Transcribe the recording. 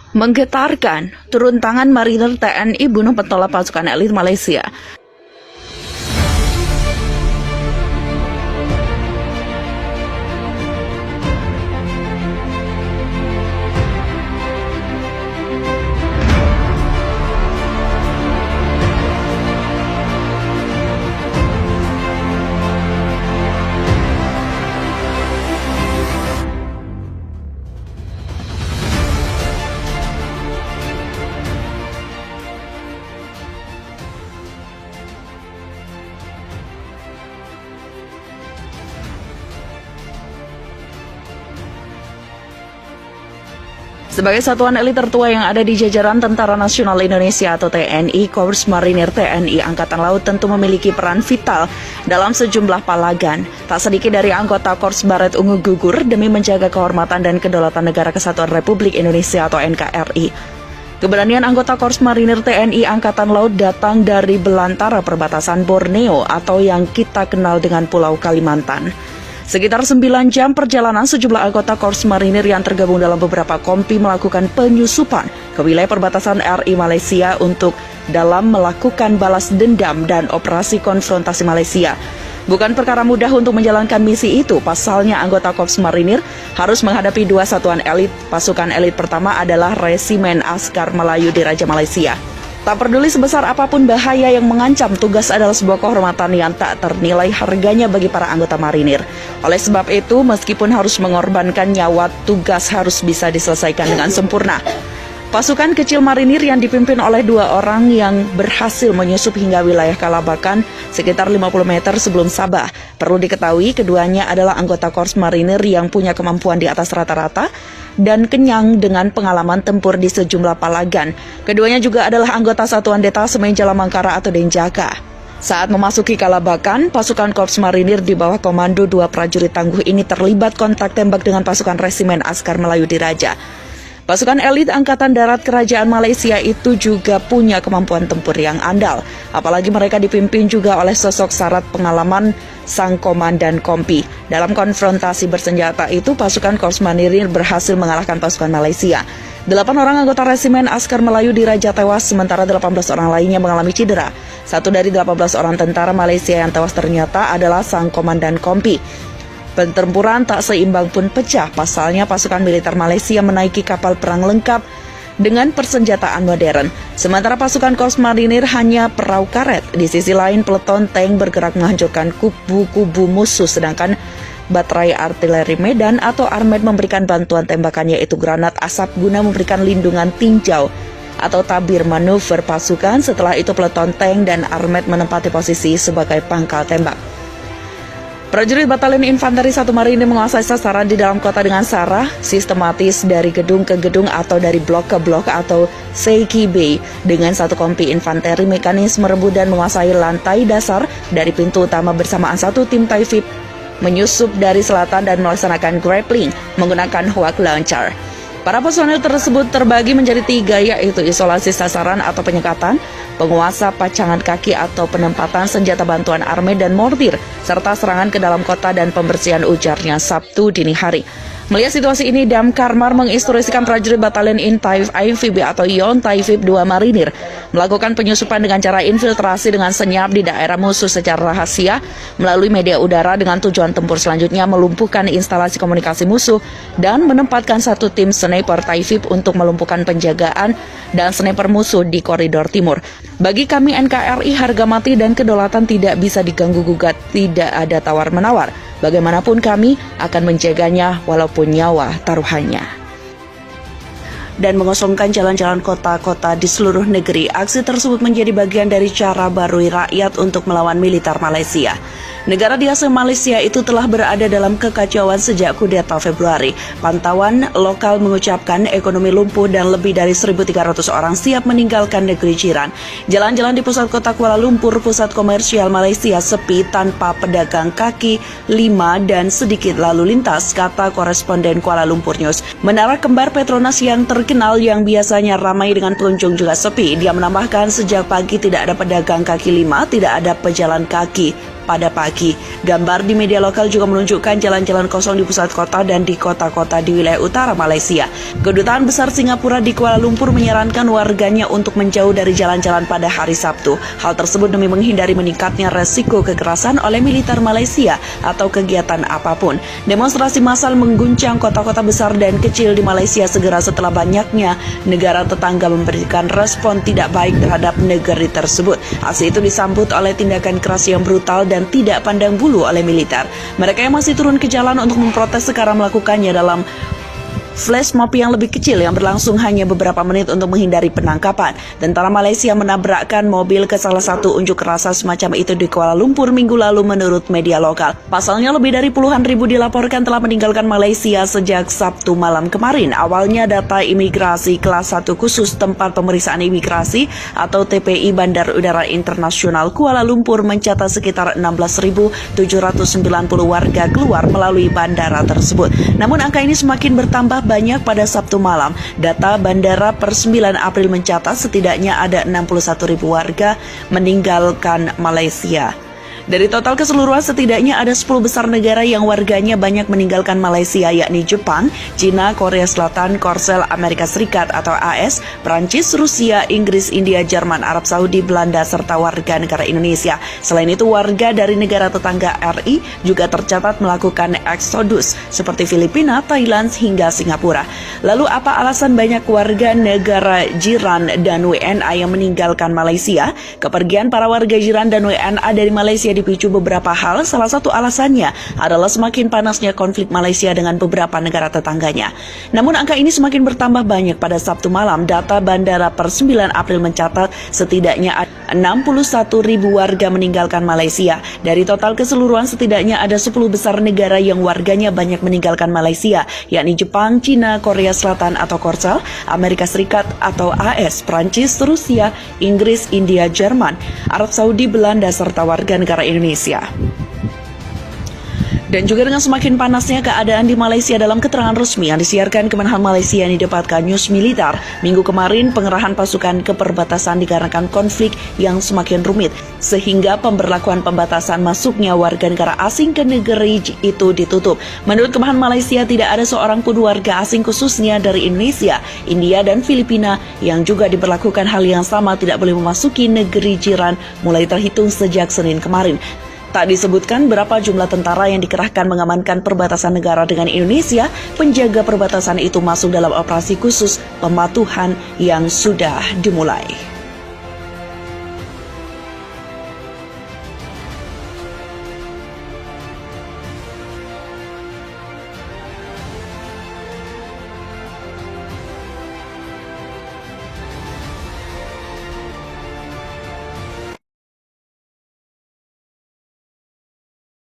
Menggetarkan, turun tangan marinir TNI bunuh petolak pasukan elit Malaysia. Sebagai satuan elit tertua yang ada di jajaran Tentara Nasional Indonesia atau TNI, Korps Marinir TNI Angkatan Laut tentu memiliki peran vital dalam sejumlah palagan. Tak sedikit dari anggota Korps Baret Ungu gugur demi menjaga kehormatan dan kedaulatan Negara Kesatuan Republik Indonesia atau NKRI. Keberanian anggota Korps Marinir TNI Angkatan Laut datang dari belantara perbatasan Borneo atau yang kita kenal dengan Pulau Kalimantan. Sekitar 9 jam perjalanan, sejumlah anggota Korps Marinir yang tergabung dalam beberapa kompi melakukan penyusupan ke wilayah perbatasan RI Malaysia untuk dalam melakukan balas dendam dan operasi konfrontasi Malaysia. Bukan perkara mudah untuk menjalankan misi itu, pasalnya anggota Korps Marinir harus menghadapi dua satuan elit. Pasukan elit pertama adalah Resimen Askar Melayu Diraja Malaysia. Tak peduli sebesar apapun bahaya yang mengancam, tugas adalah sebuah kehormatan yang tak ternilai harganya bagi para anggota marinir. Oleh sebab itu, meskipun harus mengorbankan nyawa, tugas harus bisa diselesaikan dengan sempurna. Pasukan kecil marinir yang dipimpin oleh dua orang yang berhasil menyusup hingga wilayah Kalabakan sekitar 50 meter sebelum Sabah. Perlu diketahui, keduanya adalah anggota Korps Marinir yang punya kemampuan di atas rata-rata dan kenyang dengan pengalaman tempur di sejumlah palagan. Keduanya juga adalah anggota Satuan Detasemen Jalamangkara atau Denjaka. Saat memasuki Kalabakan, pasukan Korps Marinir di bawah komando dua prajurit tangguh ini terlibat kontak tembak dengan pasukan Resimen Askar Melayu Diraja. Pasukan elit Angkatan Darat Kerajaan Malaysia itu juga punya kemampuan tempur yang andal. Apalagi mereka dipimpin juga oleh sosok syarat pengalaman sang komandan kompi. Dalam konfrontasi bersenjata itu, pasukan Korps Marinir berhasil mengalahkan pasukan Malaysia. 8 orang anggota Resimen Askar Melayu Diraja tewas, sementara 18 orang lainnya mengalami cedera. Satu dari 18 orang tentara Malaysia yang tewas ternyata adalah sang komandan kompi. Pertempuran tak seimbang pun pecah, pasalnya pasukan militer Malaysia menaiki kapal perang lengkap dengan persenjataan modern. Sementara pasukan Korps Marinir hanya perahu karet. Di sisi lain, peleton tank bergerak menghancurkan kubu-kubu musuh, sedangkan baterai artileri medan atau armet memberikan bantuan tembakan yaitu granat asap guna memberikan lindungan tinjau atau tabir manuver pasukan. Setelah itu peleton tank dan armet menempati posisi sebagai pangkal tembak. Prajurit Batalion Infanteri 1 Marinir menguasai sasaran di dalam kota dengan cara sistematis dari gedung ke gedung atau dari blok ke blok atau Seiki Bay. Dengan satu kompi infanteri mekanisme rebut dan menguasai lantai dasar dari pintu utama bersamaan satu tim Taifib menyusup dari selatan dan melaksanakan grappling menggunakan Hawk Launcher. Para personel tersebut terbagi menjadi 3, yaitu isolasi sasaran atau penyekatan, penguasa pacangan kaki atau penempatan senjata bantuan armet dan mortir, serta serangan ke dalam kota dan pembersihan, ujarnya Sabtu dini hari. Melihat situasi ini, Damkarmar menginstruksikan prajurit Batalion Intaif Amfibi atau Yon Taifib 2 Marinir melakukan penyusupan dengan cara infiltrasi dengan senyap di daerah musuh secara rahasia melalui media udara dengan tujuan tempur selanjutnya melumpuhkan instalasi komunikasi musuh dan menempatkan satu tim sniper Taifib untuk melumpuhkan penjagaan dan sniper musuh di koridor timur. Bagi kami NKRI, harga mati dan kedaulatan tidak bisa diganggu-gugat, tidak ada tawar-menawar. Bagaimanapun kami akan menjaganya walaupun nyawa taruhannya. Dan mengosongkan jalan-jalan kota-kota di seluruh negeri, aksi tersebut menjadi bagian dari cara barui rakyat untuk melawan militer Malaysia. Negara di Asia Malaysia itu telah berada dalam kekacauan sejak kudeta Februari. Pantauan lokal mengucapkan ekonomi lumpuh dan lebih dari 1.300 orang siap meninggalkan negeri jiran. Jalan-jalan di pusat kota Kuala Lumpur, pusat komersial Malaysia, sepi tanpa pedagang kaki 5 dan sedikit lalu lintas, kata koresponden Kuala Lumpur News. Menara kembar Petronas yang terkenal yang biasanya ramai dengan pengunjung juga sepi. Dia menambahkan sejak pagi tidak ada pedagang kaki 5, tidak ada pejalan kaki pada pagi. Gambar di media lokal juga menunjukkan jalan-jalan kosong di pusat kota dan di kota-kota di wilayah utara Malaysia. Kedutaan Besar Singapura di Kuala Lumpur menyarankan warganya untuk menjauh dari jalan-jalan pada hari Sabtu. Hal tersebut demi menghindari meningkatnya resiko kekerasan oleh militer Malaysia atau kegiatan apapun. Demonstrasi massal mengguncang kota-kota besar dan kecil di Malaysia segera setelah banyaknya negara tetangga memberikan respon tidak baik terhadap negeri tersebut. Aksi itu disambut oleh tindakan keras yang brutal dan tidak pandang bulu oleh militer. Mereka yang masih turun ke jalan untuk memprotes sekarang melakukannya dalam flash mob yang lebih kecil yang berlangsung hanya beberapa menit untuk menghindari penangkapan. Tentara Malaysia menabrakkan mobil ke salah satu unjuk rasa semacam itu di Kuala Lumpur minggu lalu menurut media lokal. Pasalnya lebih dari puluhan ribu dilaporkan telah meninggalkan Malaysia sejak Sabtu malam kemarin. Awalnya data imigrasi kelas 1 khusus tempat pemeriksaan imigrasi atau TPI Bandar Udara Internasional Kuala Lumpur mencatat sekitar 16.790 warga keluar melalui bandara tersebut. Namun angka ini semakin bertambah banyak pada Sabtu malam. Data bandara per 9 April mencatat setidaknya ada 61.000 warga meninggalkan Malaysia. Dari total keseluruhan setidaknya ada 10 besar negara yang warganya banyak meninggalkan Malaysia, yakni Jepang, China, Korea Selatan, Korsel, Amerika Serikat atau AS, Prancis, Rusia, Inggris, India, Jerman, Arab Saudi, Belanda, serta warga negara Indonesia. Selain itu, warga dari negara tetangga RI juga tercatat melakukan eksodus seperti Filipina, Thailand, hingga Singapura. Lalu apa alasan banyak warga negara jiran dan WNA yang meninggalkan Malaysia? Kepergian para warga jiran dan WNA dari Malaysia dipicu beberapa hal. Salah satu alasannya adalah semakin panasnya konflik Malaysia dengan beberapa negara tetangganya. Namun angka ini semakin bertambah banyak pada Sabtu malam. Data bandara per 9 April mencatat setidaknya 61.000 warga meninggalkan Malaysia. Dari total keseluruhan setidaknya ada 10 besar negara yang warganya banyak meninggalkan Malaysia, yakni Jepang, China, Korea Selatan atau Korsel, Amerika Serikat atau AS, Prancis, Rusia, Inggris, India, Jerman, Arab Saudi, Belanda, serta warga negara Indonesia. Dan juga dengan semakin panasnya keadaan di Malaysia, dalam keterangan resmi yang disiarkan Kemenhan Malaysia yang didapatkan News Militer, minggu kemarin pengerahan pasukan ke perbatasan dikarenakan konflik yang semakin rumit, sehingga pemberlakuan pembatasan masuknya warga negara asing ke negeri itu ditutup. Menurut Kemenhan Malaysia, tidak ada seorang pun warga asing khususnya dari Indonesia, India, dan Filipina yang juga diberlakukan hal yang sama tidak boleh memasuki negeri jiran mulai terhitung sejak Senin kemarin. Tak disebutkan berapa jumlah tentara yang dikerahkan mengamankan perbatasan negara dengan Indonesia. Penjaga perbatasan itu masuk dalam operasi khusus pematuhan yang sudah dimulai.